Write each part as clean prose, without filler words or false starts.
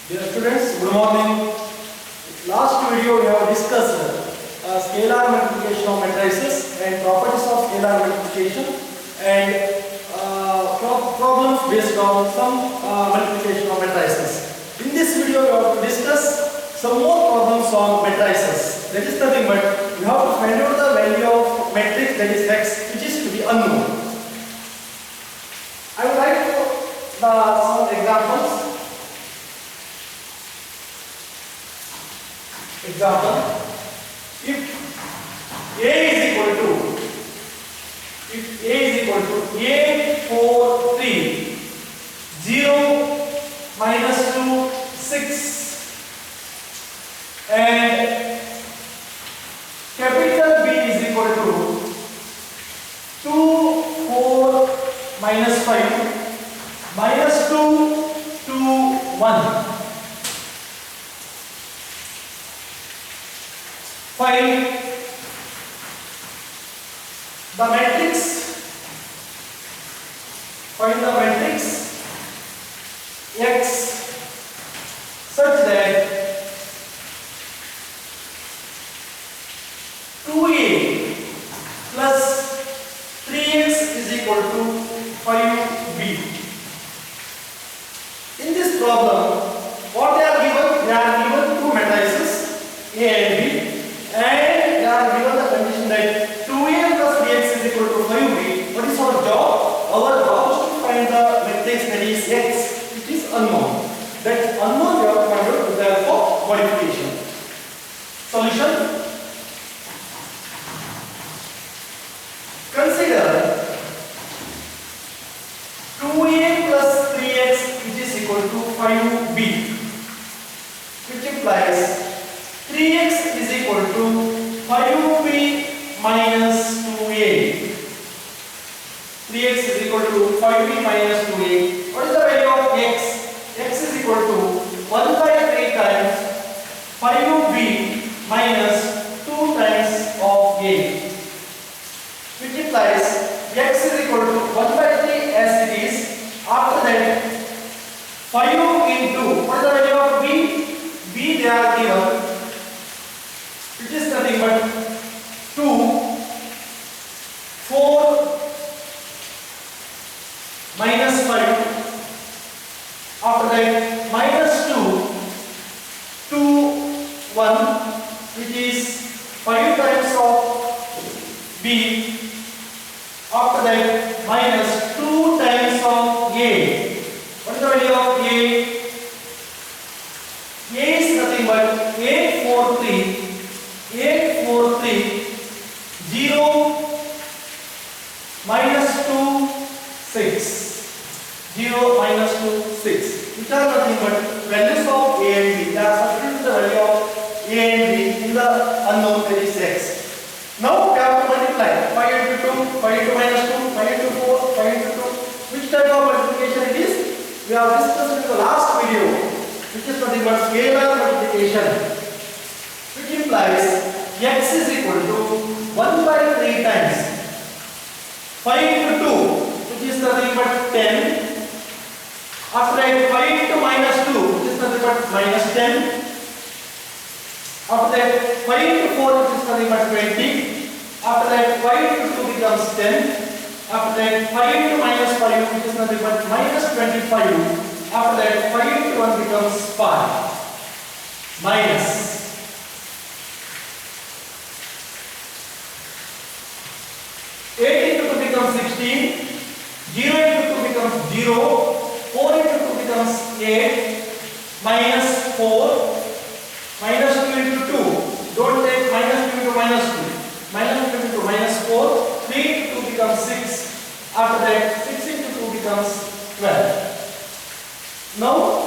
Dear students, good morning. Last video we have discussed scalar multiplication of matrices and properties of scalar multiplication and problems based on some multiplication of matrices. In this video we have to discuss some more problems on matrices. That is nothing but you have to find out the value of matrix, that is x, which is to be unknown. I would like to some examples. Example, if A is equal to A 4 3 0 minus 2 6 and capital B is equal to 2 4 minus 5 minus 2 2 1. Find the matrix. Find the matrix X such that 2A plus 3x is equal to 5B. In this problem, what they are given? They are given two matrices A and B. And they are given the condition that 2a plus 3x is equal to 5b. What is our job? Our job is to find the matrix that is x, which is unknown. That unknown we have to find out with the help of modification. Solution. Consider 2a plus 3x which is equal to 5b, which implies 3x is equal to 5b minus 2a. 3x is equal to 5b minus 2a. What is the value of x? X is equal to 1 by 3 times 5b minus 2 times of a, which implies x is equal to 1 by 3 as it is. After that, 5 into, what is the value of b? B they are given, which is nothing but 2 4 minus 5. After that, minus 2 2 1, which is 5 times of b. After that, minus 2 times of a. What is the value of a? A is nothing but A 4 3 0 minus 2 6 0 minus 2 6, which are nothing but values of a and b. They are substituted the value of a and b in the unknown, that is x. Now we have to multiply 5 into 2, 5 into minus 2, 5 into 4, 5 into 2. Which type of multiplication it is? We have discussed in the last video, which is nothing but scalar multiplication, which implies x is equal to 1 by 3 times 5 into 2, which is nothing but 10. After that, 5 into minus 2, which is nothing but minus 10. After that, 5 into 4, which is nothing but 20. After that, 5 into 2 becomes 10. After that, 5 into minus 5, which is nothing but minus 25. After that, 5 into 1 becomes 5 minus 8 into 2 becomes 16, 0 into 2 becomes 0, 4 into 2 becomes 8, minus 4, minus 2 into 2, don't take minus 2 into minus 2, minus 2 into minus 4, 3 into 2 becomes 6, after that 6 into 2 becomes 12. Now,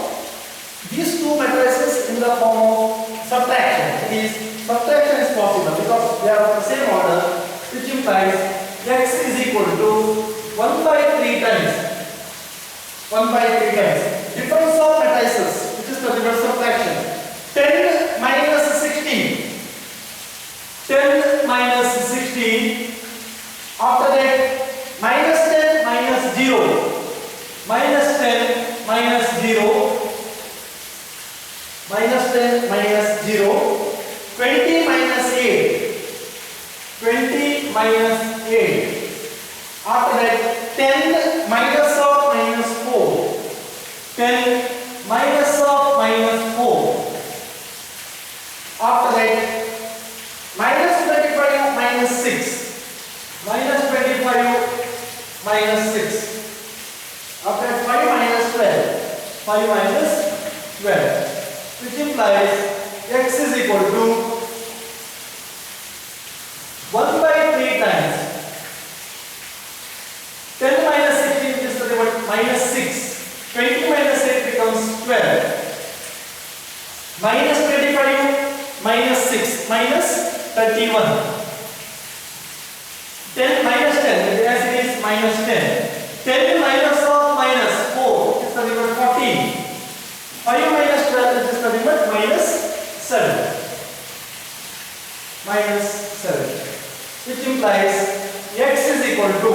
these two matrices in the form of subtraction, subtraction is possible because they are of the same order, which implies x is equal to 1 by 3 times. 1 by 3 times. Difference of matrices, which is the reverse subtraction. 10 minus 16. 10 minus 16. After that, minus 10 minus 0. Minus 10 minus 0. minus of minus 4. After that, minus 25 minus 6. Minus 25 minus 6. After that, 5 minus 12. 5 minus 12. Which implies x is equal to 1 by 3 times 10 minus 16, which is nothing but minus 6. 20 minus 8 becomes 12. Minus 25 minus 6 minus 31. 10 minus 10, as it is minus 10. 10 minus of minus 4, which is nothing but 14. 5 minus 12, which is nothing but minus 7. Minus 7. Which implies x is equal to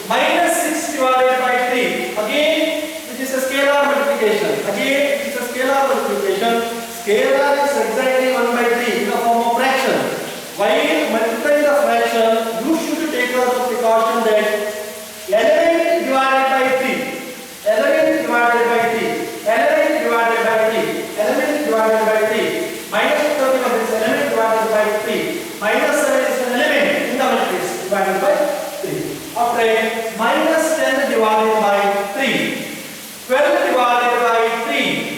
minus 6 divided by 3. Again, which is a scalar multiplication. Scalar is exactly 1 by 3 in the form of fraction. While multiplying the fraction, you should take the precaution that element divided by 3. Element divided by 3. Element divided by 3. Element divided by 3. Minus 31 is element divided by 3. Minus 7 is an element in the matrix divided by 3. After minus 10 divided by 3. 12 divided by 3.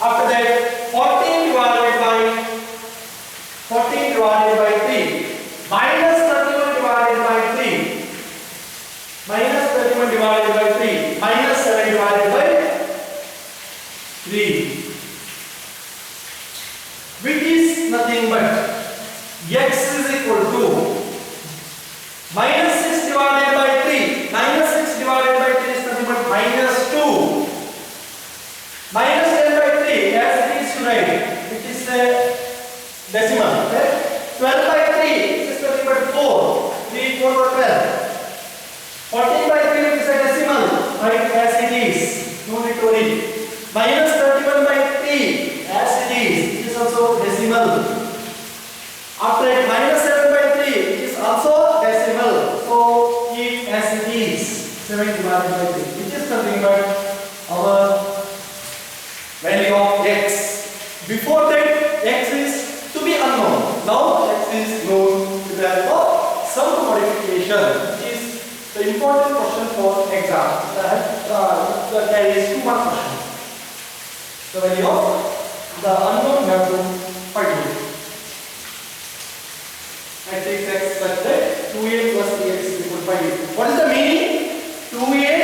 After that, 14 divided by 3. Minus 31 divided by 3. Minus 31 divided by 3. Minus 7 divided by 3. Which is nothing but x is equal to minus 6 divided by 3. Minus 6 divided by 3 is nothing but minus 2. Minus 10 by 3, as it is to write, which is a decimal. Okay? 12 by 3, which is nothing but 4. 3, 4 or 12. 14 by 3, which is a decimal. Write as it is. No need to worry. Minus 31 by 3, as it is. It is also decimal. After it, minus 7 by 3, it is also decimal. So keep as it is. 7 divided by 3, which is nothing but our value of x. Before that, x is to be unknown. Now x is known. Therefore, some modification is the important question for exam. That carries 2 mark question. The value of the unknown we have to find it. I take x such that 2a plus 3x is equal to 5. What is the meaning? 2a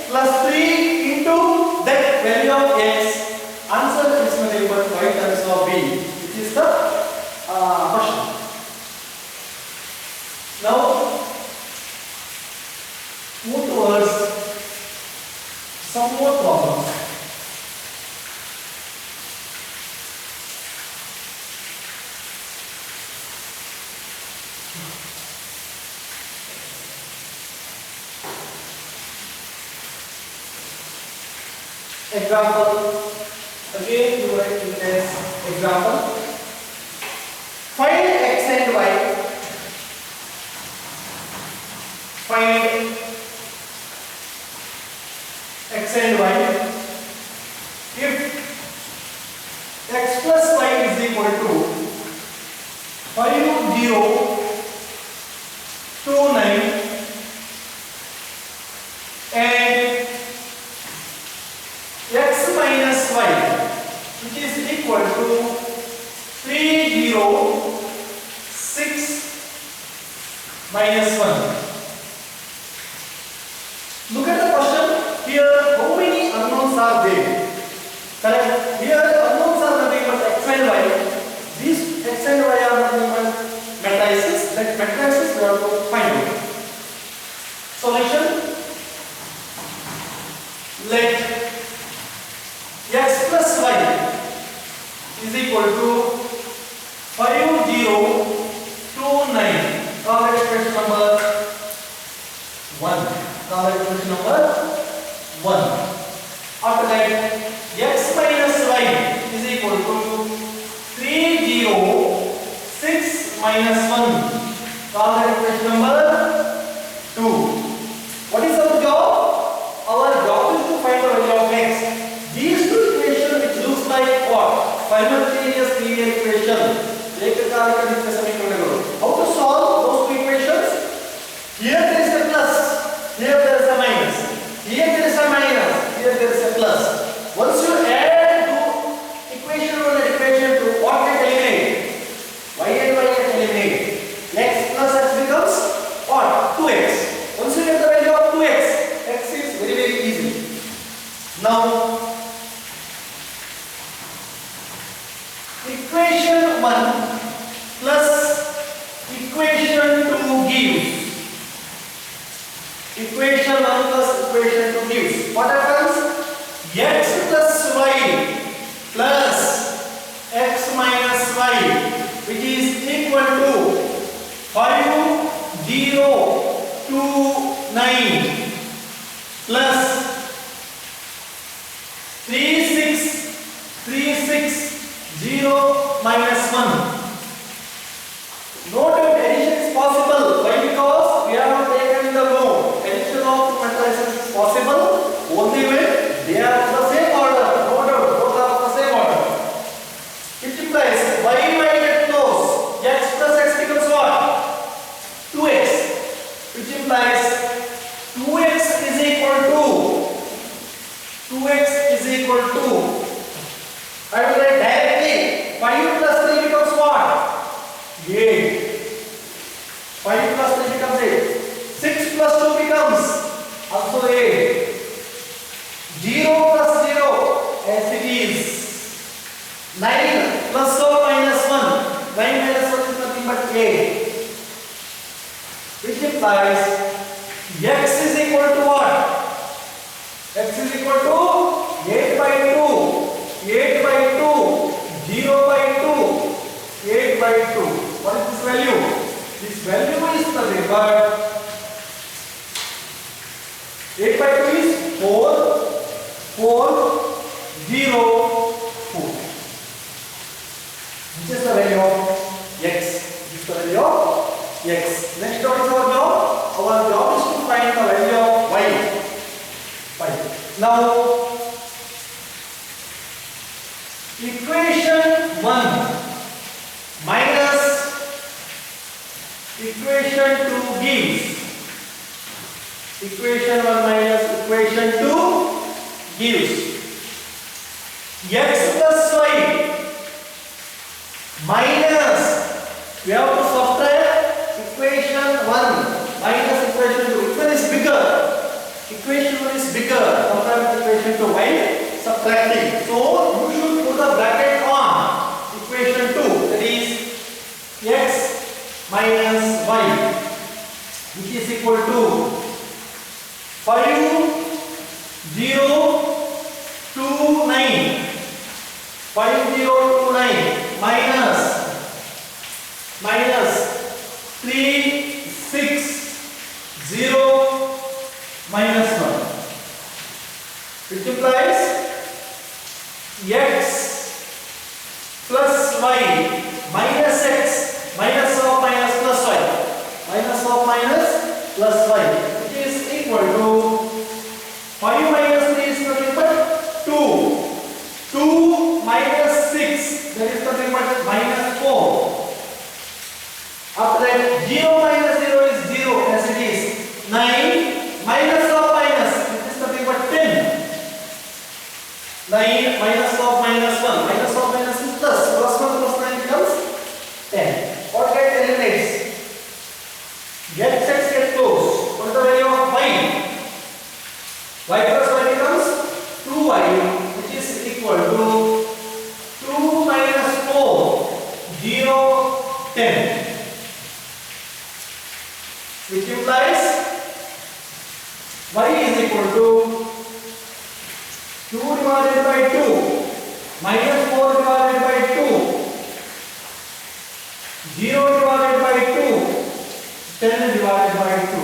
plus 3 into that value of x. Answer is nothing but 5 times of b, which is the question. Now, move towards some more problems. Example. Again, you write in this example. Find x and y. Find x and y. If x plus y is equal to 5, 0, 2, 9 and x minus y, which is equal to 3, 0, 6 minus 1. Look at the question. Here, how many unknowns are there? Correct? Here, unknowns are nothing but x and y. These x and y are nothing but matrices. That matrices we have to find out. Solution. Let x plus y is equal to 5, 0, 2, 9. Now let us question number 1. Now let us question number 1. After that, x minus y is equal to 3, 0, 6 minus 1. Now let us question number 2. What is our job? Our Now equation 1 plus equation 2 gives. Equation 1 plus equation 2 gives. What happens? X plus y plus x minus y, which is equal to 5, 0, 2, 9 plus 3, 6, 0, minus 1. Note that addition is possible. Why? Because we have taken the note. Addition of matrices is possible only when they are of the same order. No doubt, both are of the same order. Which implies y might get close. X plus x becomes what? 2x. Which implies 2x is equal to 2x is equal to, I will write directly 5 plus 3 becomes what? 8. 5 plus 3 becomes 8. 6 plus 2 becomes also 8. 0 plus 0 as it is. 9 plus or minus 1. 9 minus 1 is nothing but 8. Which implies x is equal to what? X is equal to 8 by 2. 8 by 2. 0 by 2. 8 by 2. What is this value? This value is nothing but 8 by 2 is 4, 4, 0, 4. This is the value of x. This is the value of x. Next, what is our job? Our job is to find the value of y. Now, equation 1 minus equation 2 gives. Equation 1 minus equation 2 gives x plus y minus, we have to subtract equation 1 minus equation 2. Which one is bigger? Equation 1 is bigger compared to equation 2 while subtracting. So you should put the bracket on equation 2, that is x minus y, which is equal to 5, 0, 2, 9. 5, 0, 2, 9 minus 3, 6, 0, minus 1. Which implies x plus y minus x minus of minus plus y minus of minus plus y, which is equal to 5 minus 3 is nothing but 2. 2 minus 6, that is nothing but minus 4. After that 0 minus 0 is 0 as it is. 9 minus of minus, it is nothing but 10. 9 minus of minus 1, minus of minus is plus. Plus 1 plus 9 becomes 10. What get eliminates? Get x get close. What is the value of y? Y plus y becomes 2y, which is equal to 2 minus 4, 0, 10. Which implies y is equal to 2 divided by 2 minus 4 divided by 2, 0 divided by 2, 10 divided by 2.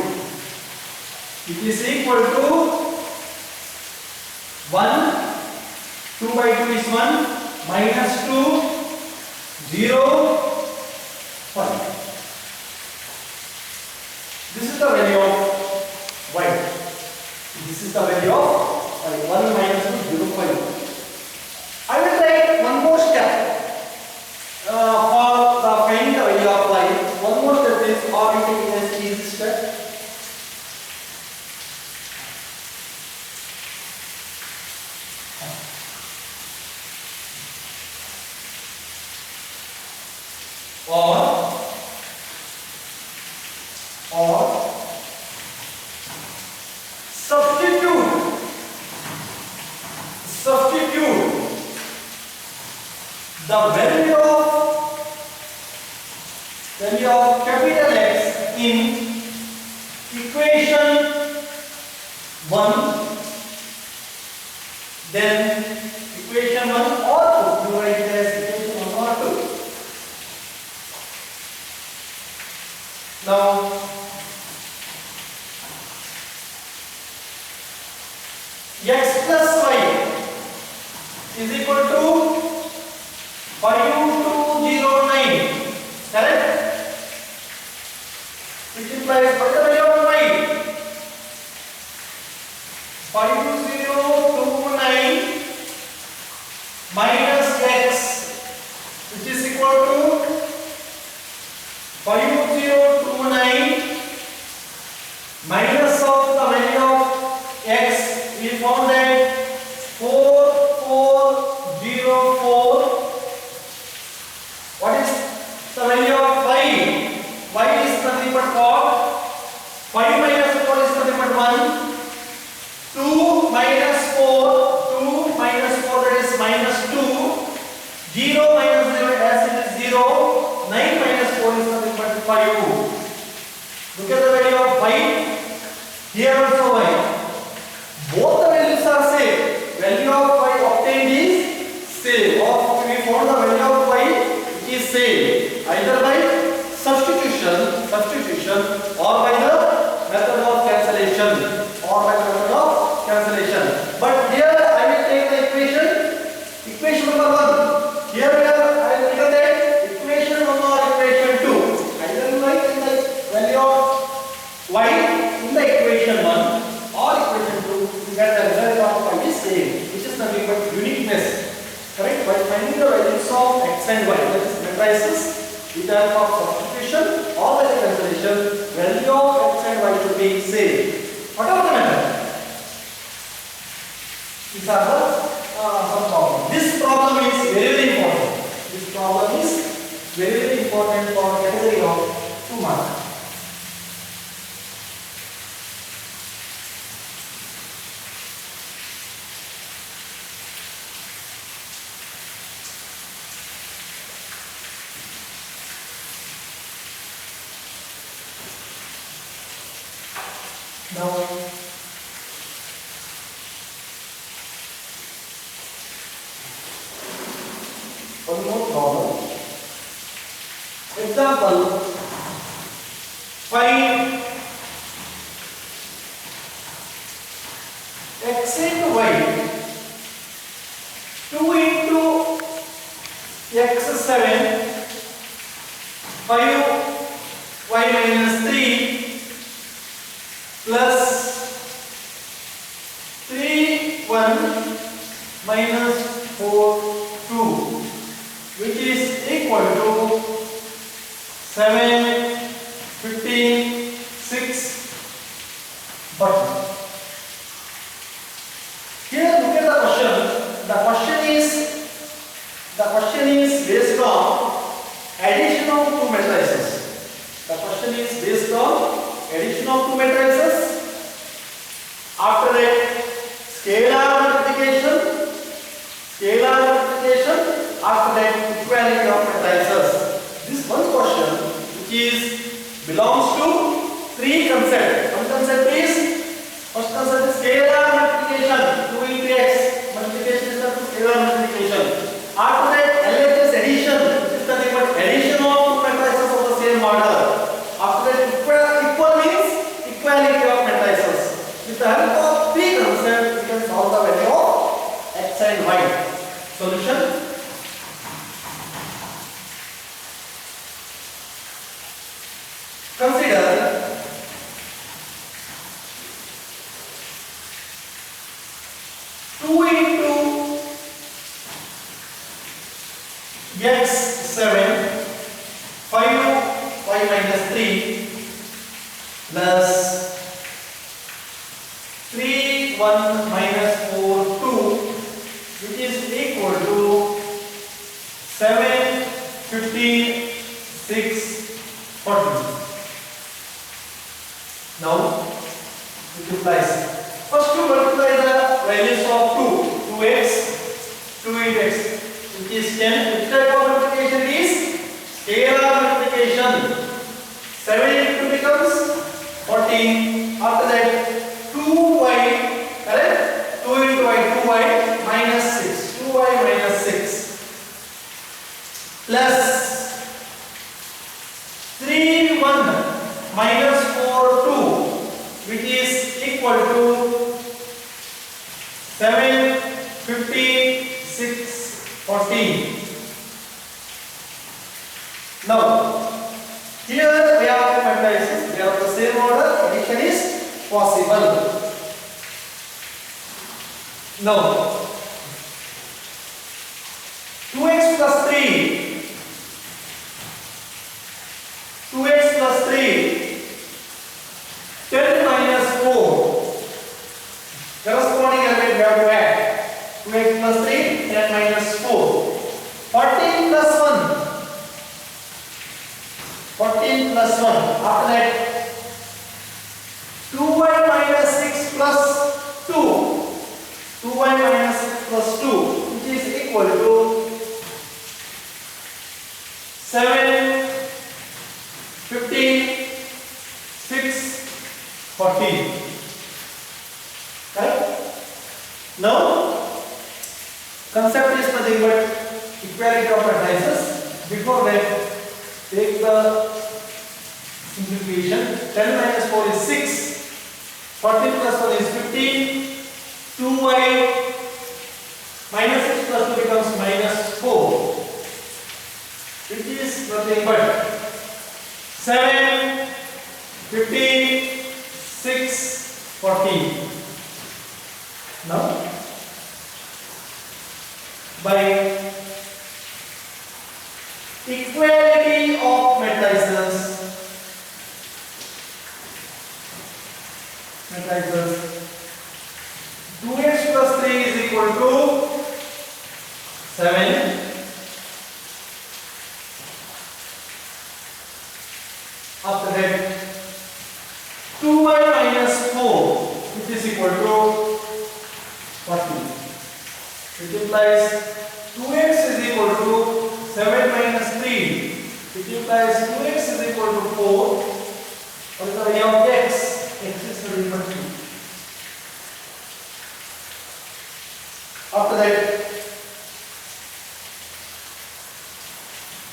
It is equal to 1, 2 by 2 is 1, minus 2, 0, 1. This is the value of y. This is the value of y. 1 minus 2, 0, 5. I will take one more step for the finding the value of y. One more step is, or we take it as easy step. Or substitute the value of capital X in equation 1, then equation 1 or 2. You write it as equation 1 or 2. Now x plus y is equal to 5209, correct? Which implies what is the value of y? 5209 minus x, which is equal to 5029 minus of the value of x. We found that 4404. What is the value of y? Y is nothing but 4. 5 minus 4 is nothing but 1. 2 minus 4, 2 minus 4, that is minus 2. 0 minus 0 as it is 0. 9 minus 4 is nothing but 5. Look at the value of y. Here also y. Both the values are same. Value of y obtained is same. Or we found the value of y which is same. Either by substitution or by the method of cancellation. But here I will take the equation number 1. Here I will written that equation 1 or equation 2. Either you write the value of y in the equation 1 or equation 2, you get the result of y is same, which is nothing but uniqueness. Correct? By finding the values of x and y, that is matrices, either of substitution or by the cancellation, value of x and y should be same. What about the method? These are the some problems. This problem is very important. This problem is very important for category of 2 marks. Now, one more problem. Example, find x into y, 2 into x7, 5y minus 3 plus 3 1 minus 4 2, which is equal to 7 15 6. But here look at the question. The question is based on addition of 2 matrices. The question is based on addition of 2 matrices. After that, scalar multiplication. After that, equality of matrices. This one question, which belongs to 3 concepts. One concept is, first concept is scalar multiplication. 2 into x multiplication is equal to scalar multiplication. After that, LHS addition, which is nothing but addition of 2 matrices of the same order. After that, equal means equality of matrices. With the help of 3 concepts, we can solve the value of x and y. Solution. Consider 2 into x7, 5y minus 3 plus 3 1 minus 4 2, which is equal to 7 15 6 40. Now multiplies. First to multiply the values of 2, 2x, 2 into x, which is 10. With that plus 3 1 minus 4 2, which is equal to 7 15 6 14. Now here we have the matrices, we have the same order, addition is possible. Now 2x plus 3, 2x plus 3, 10 minus 4, corresponding element we have to add. 2x plus 3, 10 minus 4, 14 plus 1, 14 plus 1, after that 2y minus 6 plus 2, 2y minus 6 plus 2, which is equal to 7 15 6 14. Right? Now concept is nothing but equality of matrices. Before that, take the simplification. 10 minus 4 is 6, 14 plus 1 is 15, 2y minus 6 plus 2 becomes minus 4, which is nothing but 7 15 6 14. Now by equality of matrices, 2x plus 3 is equal to 7, after that 2y minus 4, which is equal to 40. It implies 2x is equal to 7 minus 3. It implies 2x is equal to 4. What is the value of x? X is equal to 2. After that,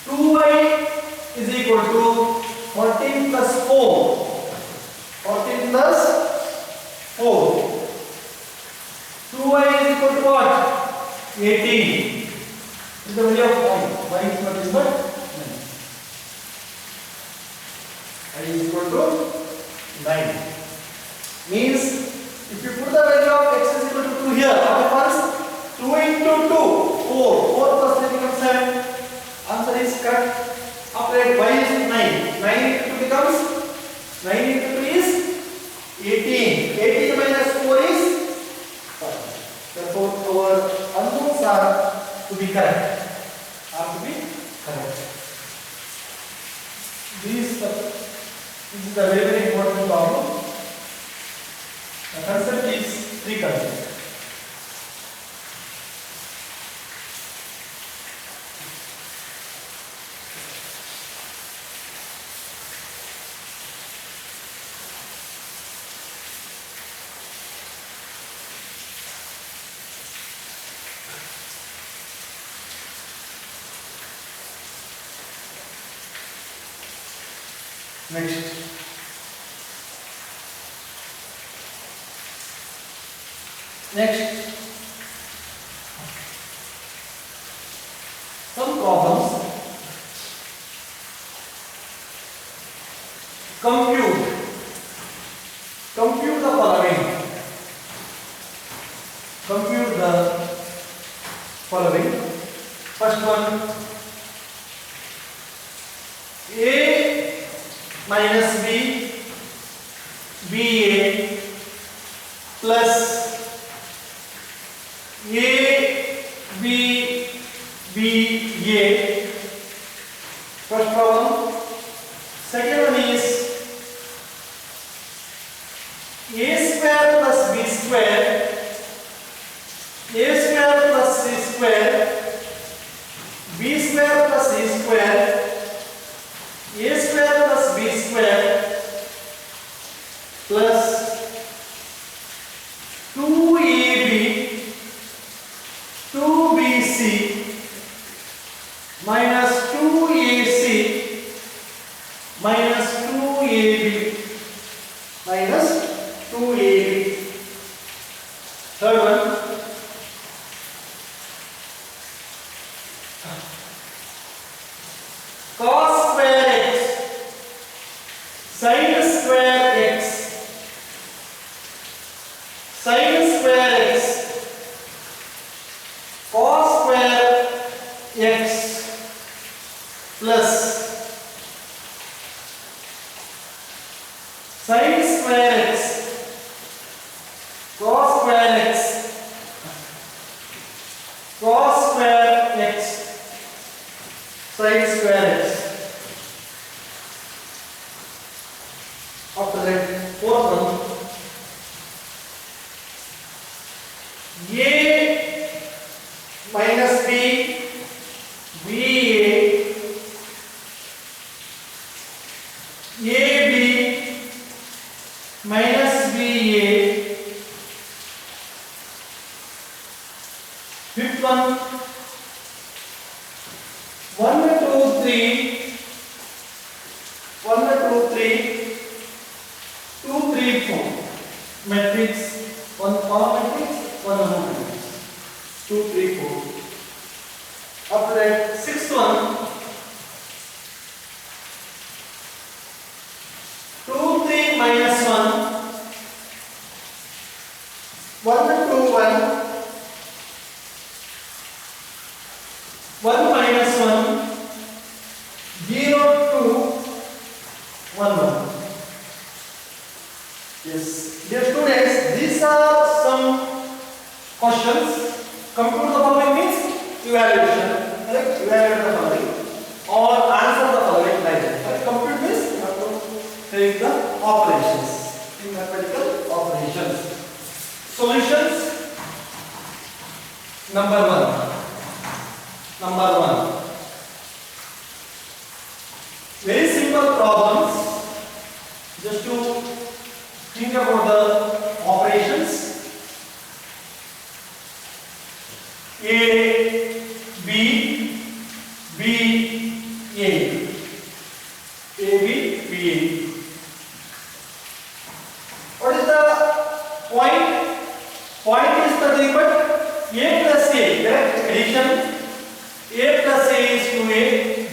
2y is equal to 14 plus 4. 14 plus 4. 2y is equal to what? 18. Is the value of y. Y is nothing but 9. Y is equal to 9. Means if you put the value of x is equal to 2 here, what happens? 2 into 2, 4. 4 plus 3 becomes 7. Answer is correct. After that, y is 9. 9 into 2 becomes 9 into 2 is 18. 18 minus 4 is 5. Therefore, our unknowns are to be correct. This is a very, very important problem. The concept is three concepts. Next, some problems. Compute the following. Compute the following. First one, A minus B, BA plus A, B, BA. First problem. Second one is A square plus B square, A square plus C square, B square plus C square, A square plus B square plus 2AB 2BC minus 2 1 cos square x sin square x sin square x cos square x plus sin square x cos square x cos square x sin square x. After that, fourth one, a minus b ab minus ba. Fifth one, 1 2 3 1 2 3 2 3 4 matrix, one column matrix, one row matrix, 2 3 4. After that, sixth one, 2 3 minus 1 1 2 1 1 minus 1 0 2 1 1. Yes, dear students, these are some questions. Compute the following means evaluation. Correct? Evaluate the following or answer the following like that. Correct? Compute means you have to take the operations in mathematical operations. Solutions. Number one. Very simple problems. Just to think about the operations. A, B, B, A. A, B, B, A. What is the point? Point is nothing but A plus A. Correct? Addition. A plus A is to A.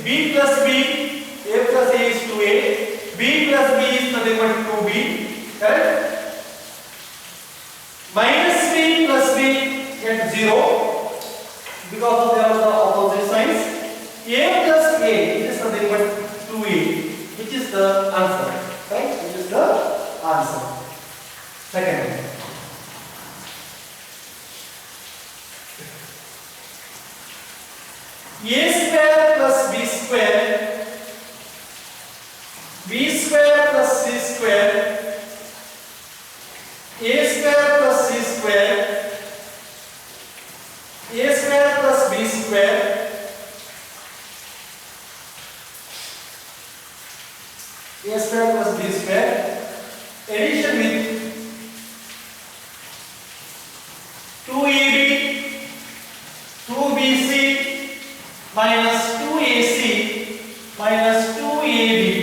B plus B. A plus A is to A. B plus B is nothing but 2B. Correct? Minus B plus B get 0 because they are the opposite signs. A plus A is nothing but 2A, which is the answer. Right? Which is the answer. Second one. A square plus B square, B square plus C square, A square plus C square, A square plus B square, A square plus B square, addition with 2AB, 2BC minus 2AC minus 2AB.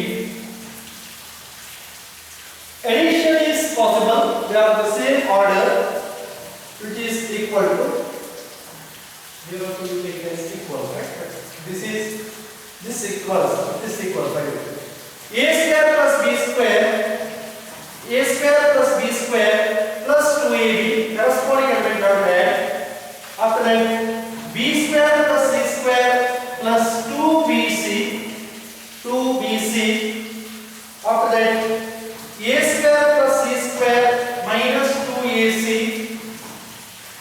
Addition is possible. They are the same order, which is equal to 0 to take as equal. Right? This equals by A square plus B square, A square plus B square plus 2AB corresponding element are add. After that, B square plus C square plus 2BC, 2BC. After that, A square plus C square minus 2AC.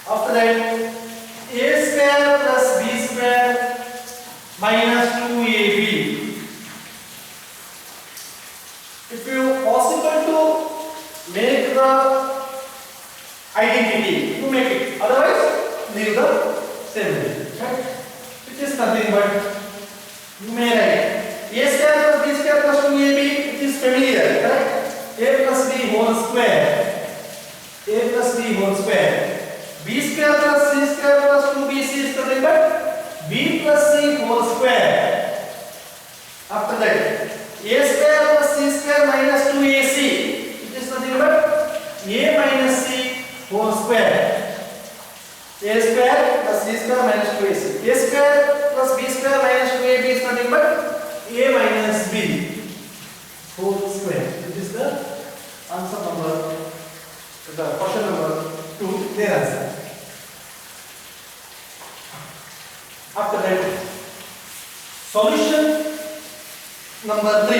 After that, A square plus B square minus 2AB. If you possible to make the identity, you make it. Otherwise, leave the same way. Right? Which is nothing but you may write A square plus B square plus 2AB, which is familiar, correct? A plus B whole square. A plus B whole square. B square plus C square plus 2BC is nothing but B plus C whole square. After that, A square plus C square minus 2AC, which is nothing but A minus C whole square. c square minus 2ac. A square plus b square minus 2ab is nothing but a minus b whole square. Which is the answer number, the question number 2, their answer. After that, solution number 3.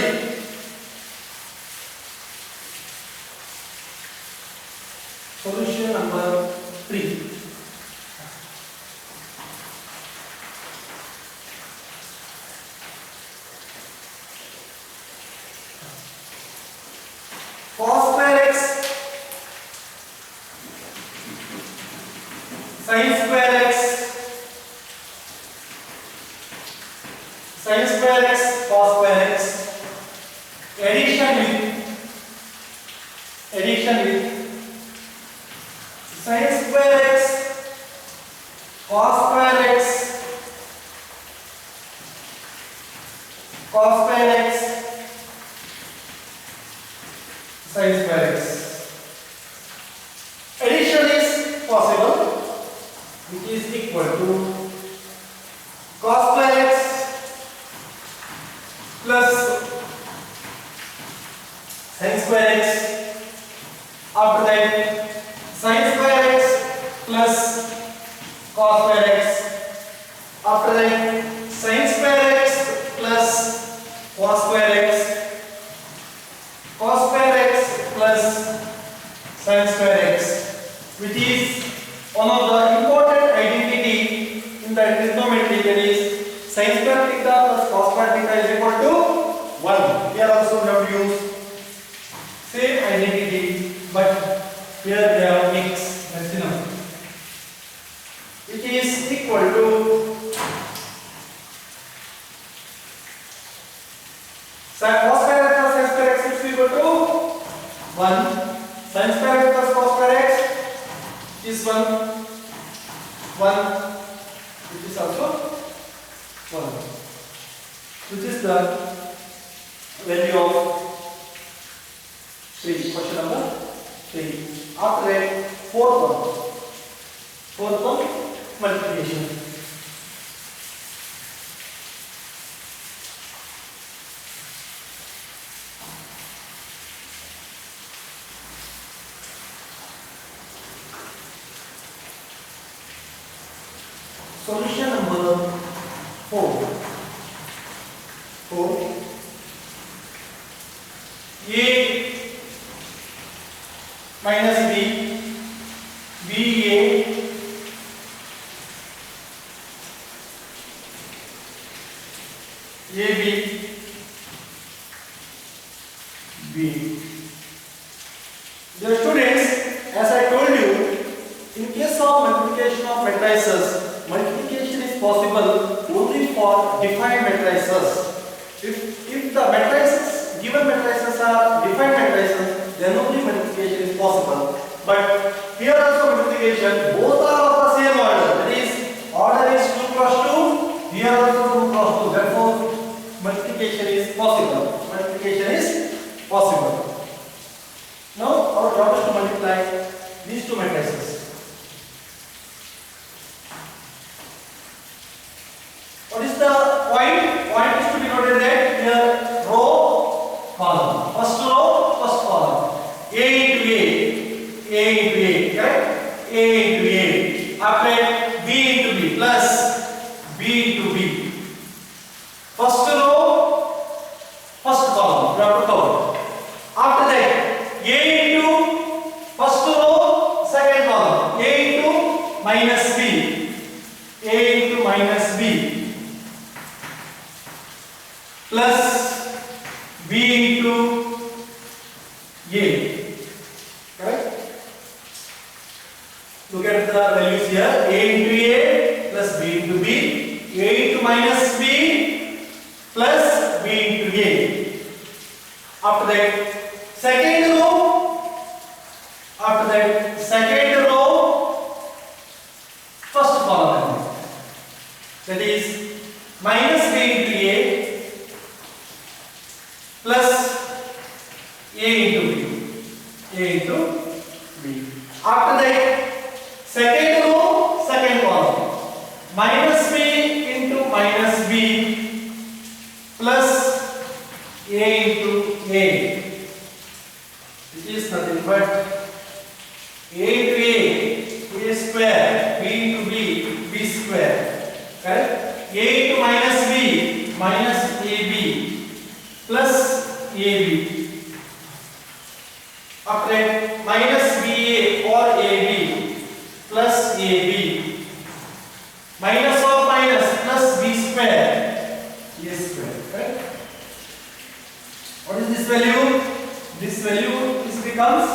Solution number 3. Cos square x sin square x sin square x cos square x addition with sin square x cos square x cos square x sin square x. Addition is possible, which is equal to cos square x plus sin square x. After that, sin square x plus cos square x. After that, sin square x plus cos square x. Cos square x plus sin square x, which is one of the important identity in the trigonometry, that is sin square theta plus cos square theta is equal to 1. Here also we have to use same identity, but here they are mixed. That's enough. Which is equal to cos square x plus sin square x is equal to 1. Sin square x plus cos square x is 1, which is also 1, which is the value of 3. Question number 3. After that, fourth one, multiplication. Solution number 4. A minus b, ba, ab, b. Dear students, as I told you, in case of multiplication of matrices, multiplication is possible only for defined matrices. If the matrices, given matrices are defined matrices, then only multiplication is possible. But here also multiplication, both are of the same order. That is, order is 2 cross 2. Here also 2 cross 2. Therefore, multiplication is possible. Now our job is to multiply these two matrices. What is the point? Point is to be noted that here row, column. First row, first column. A into A, correct? A into A. After that, B into B plus B into B. First row, first column. You have to cover. After that, A into first row, second column. A into minus B. A into minus B. Plus b into a. Correct? Look at the values here. A into a plus b into b. A into minus b plus b into a. After that, second row. First column. That is minus b into a plus a into b. After that, second row, second column. minus b into minus b plus a into a, which is nothing but a into a square, b into b square, correct? A into minus b minus ab plus ab, after that minus ba or ab plus ab, minus of minus plus b square, a square, right? What is this value? This value becomes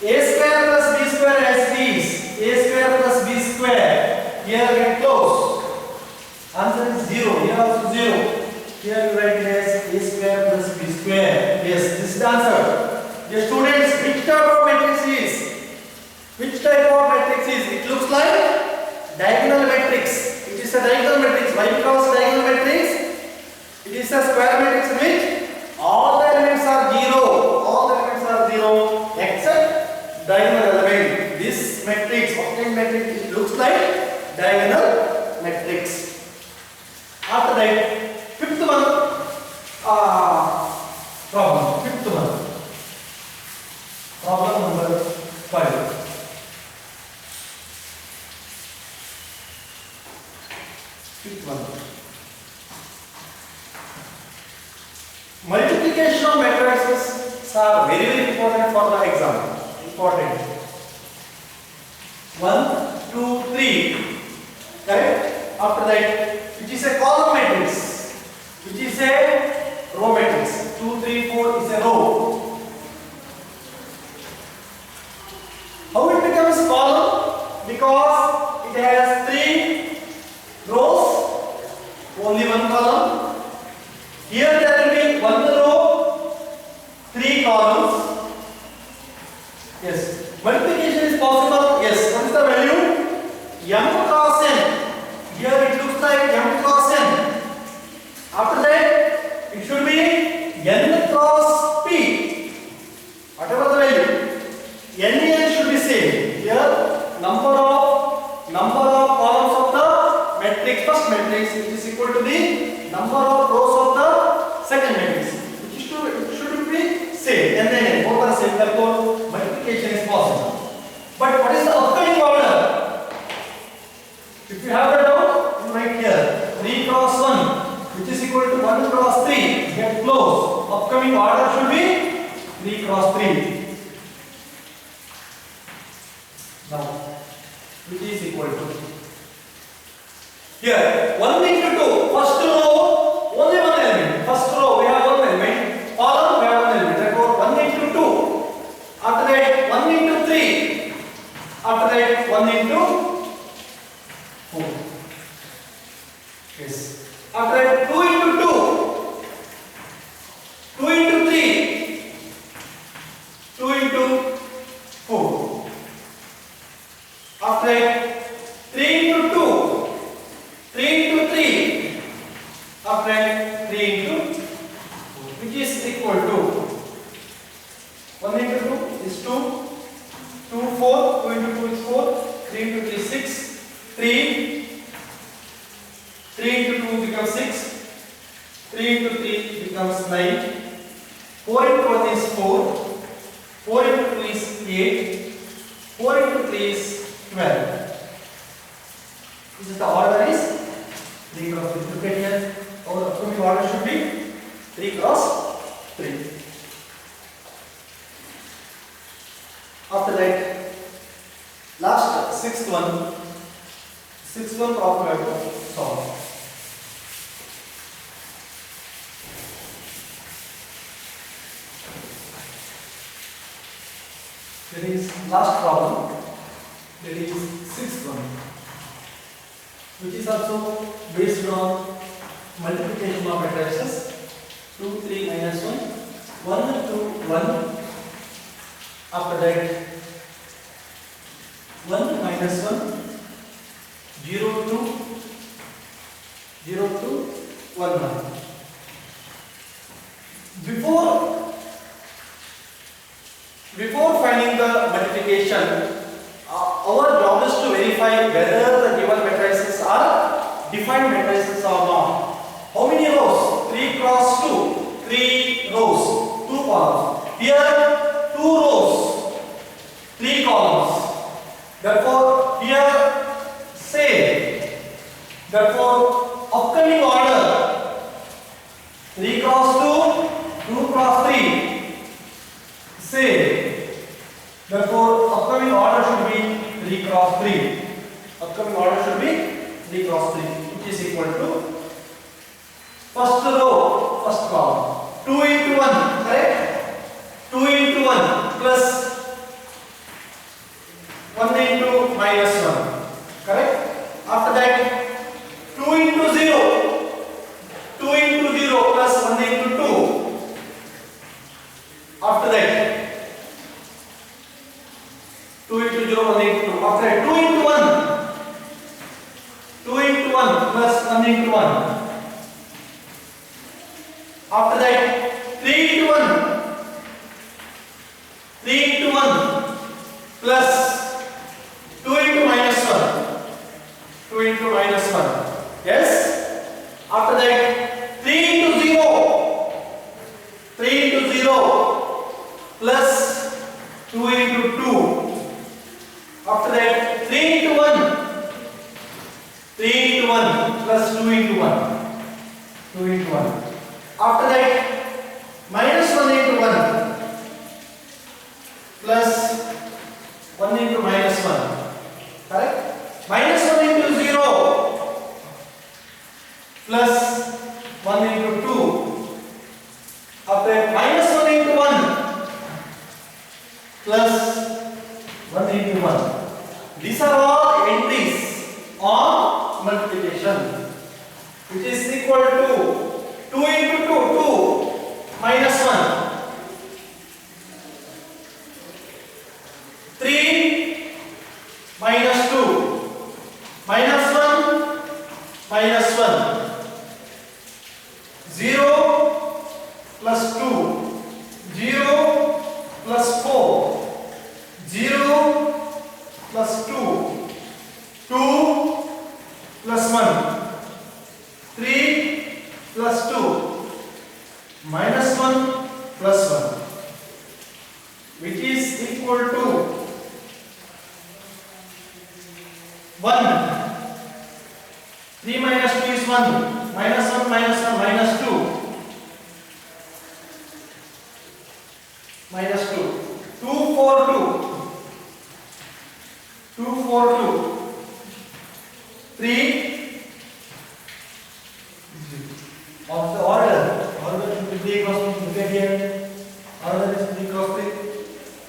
a square plus b square as is, a square plus b square, here get close, answer is 0, here also 0, here you write it as a square plus b square, yes, this is the answer. Dear students, which type of matrix is? Which type of matrix is? It looks like diagonal matrix. It is a diagonal matrix. Why? Because diagonal matrix, it is a square matrix in which all the elements are 0. All the elements are 0 except diagonal element. This matrix, octane matrix, it looks like diagonal matrix. After that, fifth one, problem. Fifth one, problem number 5. Fifth one. Multiplication of matrices are very, very important for the exam. Important. 1, 2, 3. Correct? After that, which is a column matrix, which is a row matrix. 2, 3, 4 is a row. How it becomes column? Because it has 3 rows, only one column. Here there will be one row, 3 columns. Yes. Multiplication is possible. Yes. What is the value? M cross n. Here it looks like m cross n. After that, it should be n cross p. Whatever the value, n should be same. Here, number of columns of the matrix, first matrix, which is equal to the number of rows of the second matrix, which should be same. And then both are same. Therefore, multiplication is possible. But what is the upcoming order? If you have a doubt, you write here 3 cross 1, which is equal to 1 cross 3. Get close. Upcoming order should be 3 cross 3. Now, which is equal to here 1 into 2. First row, only one element. First row, we have one element. Column, we have one element. Therefore, 1 into 2. After that, 1 into 3. After that, 1 into 4. Yes. After that, 2 into 2. 2 into 3. 2 into 4. After that, 3 into 2. 3 into 3. After that, 3 into 4. Which is equal to 1 into 2 is 2. 2, 4. 2 into 2 is 4. 3 into 3 is 6. 3. 3 into 2 becomes 6. 3 into 3 becomes 9. 4 into 1 is 4. 4 into 2 is 8. 4 into 3 is 12. This is the order is 3 cross 3. Look at here. Our upcoming order should be 3 cross 3. After that, last sixth one problem we have to solve. There is last problem. There is sixth one, which is also based on multiplication of matrices. 2, 3, minus 1, 1, 2, 1. After that, 1 minus 1, 0, 2, 0, 2, 1, 1. Before finding the multiplication, our job is to verify whether defined matrices are not. How many rows? 3 cross 2. 3 rows, 2 columns. Here 2 rows, 3 columns. Therefore here same. Therefore upcoming order 3 cross 2, 2 cross 3 same. Therefore upcoming order should be 3 cross 3. Upcoming order should be 3 cross 3, which is equal to first row, first column. 2 into 1, correct? 2 into 1 plus 1 into minus 1, correct? After that 2 into 0, 2 into 0 plus 1 into 2. After that 2 into 0, 1 into 2. After that 2 into 1, 2 into 1 plus 1 into 1. After that 3 into 1, 3 into 1 plus 2 into minus 1, 2 into minus 1. Yes? After that 3 into 0, 3 into 0 plus 2 into 2. After that 3 into 1, 3 into 1 plus 2 into 1, 2 into 1. After that minus 1 into 1 plus 1 into minus 1, correct? Minus 1 into 0 plus 1 into 2. After that minus 1 into 1 plus 1 into 1. These are all entries on multiplication, which is equal to 2 into 2, 2 minus 1, 3 minus 2, minus 1 minus 1, 0 plus 2, 0 plus 4, 0 plus 2, 2 plus 1, 3 plus 2, minus 1 plus 1, which is equal to 1. 3 minus 2 is 1, minus 1 minus 1 minus 2, minus 2, 2 4 2, 2 4 2, 3 of the order should be 3 cross 3. Look at here, order is 3 cross 3.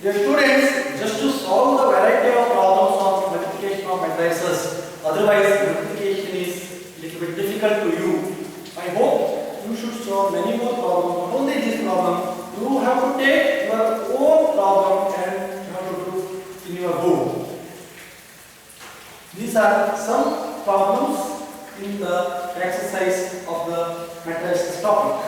Dear students, just to solve the variety of problems of multiplication of matrices, otherwise multiplication is little bit difficult to you. I hope you should solve many more problems. Not only this problem, you have to take your own problem and you have to do in your book. These are some problems in the exercise of the matrices topic.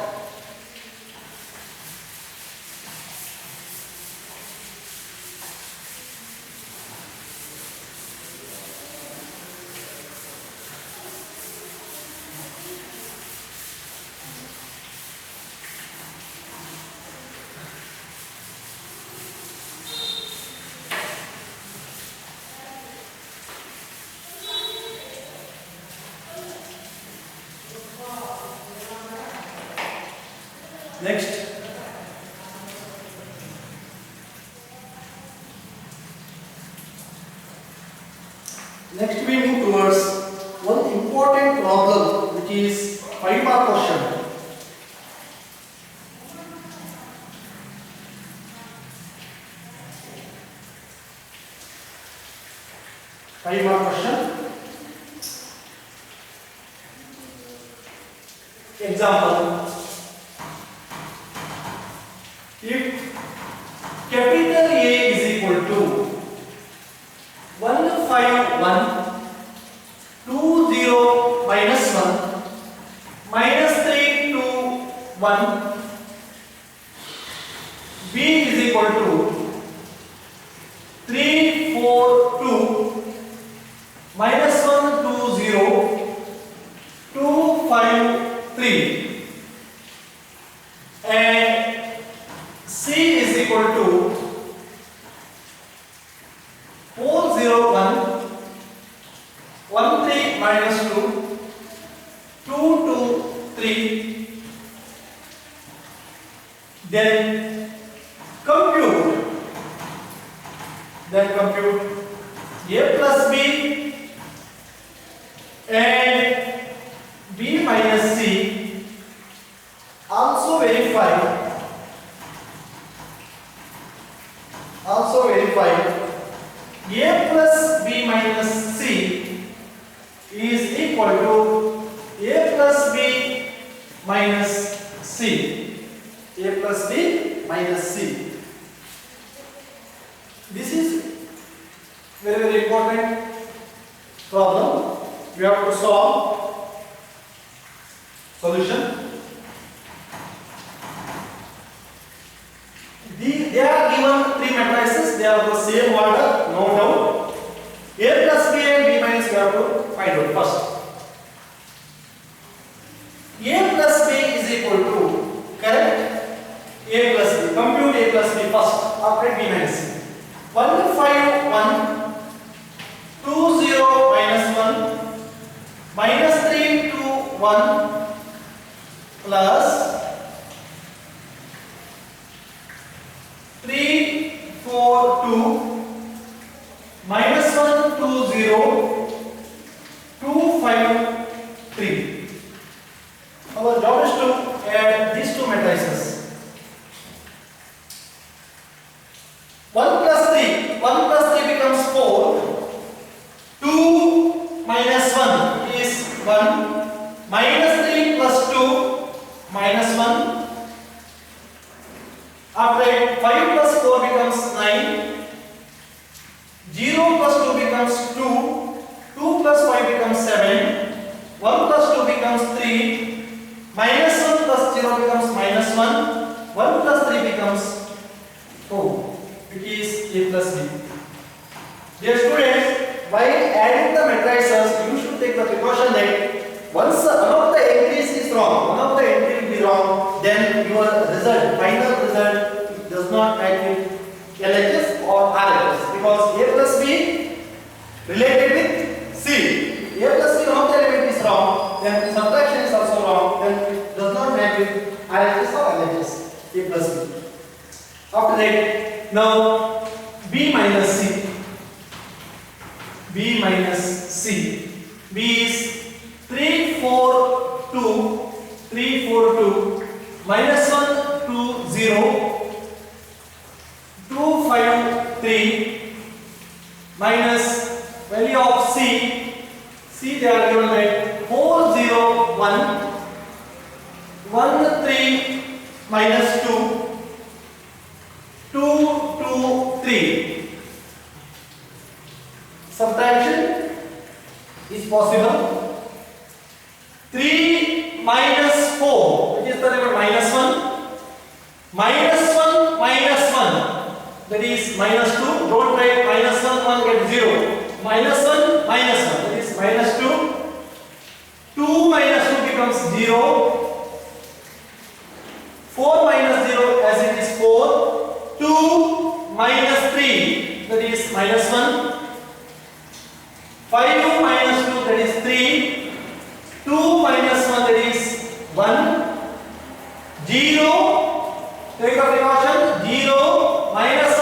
Next, we move towards one important problem, which is 5-mark question. Five-mark question. Example: if capital A is equal to 151 20 minus 1 minus 3 to 1, B is equal to 3 4 2 minus 1 2 0 minus 2, 2 to 3, then compute a plus b and b minus c. Also verify a plus b minus c is equal to a plus b minus c. A plus b minus c. This is very, very important problem. We have to solve. Solution. They are given three matrices. They are of the same order, no doubt. A plus b and b minus we have to find out first. A plus b is equal to, correct? A plus b. Compute a plus b first after b minus c. 1 5 1 2 0 minus 1 minus 3 2 1 plus 3 4 2 minus 1 2 0 2 5 3. Our job is to add these two matrices. 1 plus 3 becomes 4. 2 minus 1 is 1. Minus 3 plus 2 minus 1. After that, 5 plus 4 becomes 9. 0 plus 2 becomes 2. 2 plus 5 becomes 7. 1 plus 2 becomes 3. Minus 1 plus 0 becomes minus 1. 1 plus 3 becomes 4. It is a plus b. Dear students, while adding the matrices, you should take the precaution that once one of the entries is wrong, one of the entry will be wrong, then your result, final result, does not match with LHS or RHS, because a plus b related with c. A plus b, one of the element is wrong, then subtraction is also wrong, then it does not match with RHS or LHS. A plus b. After that, now b minus c. B minus c. B is 3 4 2 3 4 2 minus 1 2 0 2 5 3 minus value of c. C they are given at 4 0 1 1 3 minus 2 2 2 3. Subtraction is possible. 3 minus 4, which is the number minus 1. Minus 1 minus 1, that is minus 2. Don't write minus 1, 1 get 0. Minus 1 minus 1, that is minus 2. 2 minus 2 becomes 0. 4 minus 0 as it is 4. 2 minus 3, that is minus 1. 5 minus 2, that is 3. 2 minus 1, that is 1. 0, take a precaution. 0 minus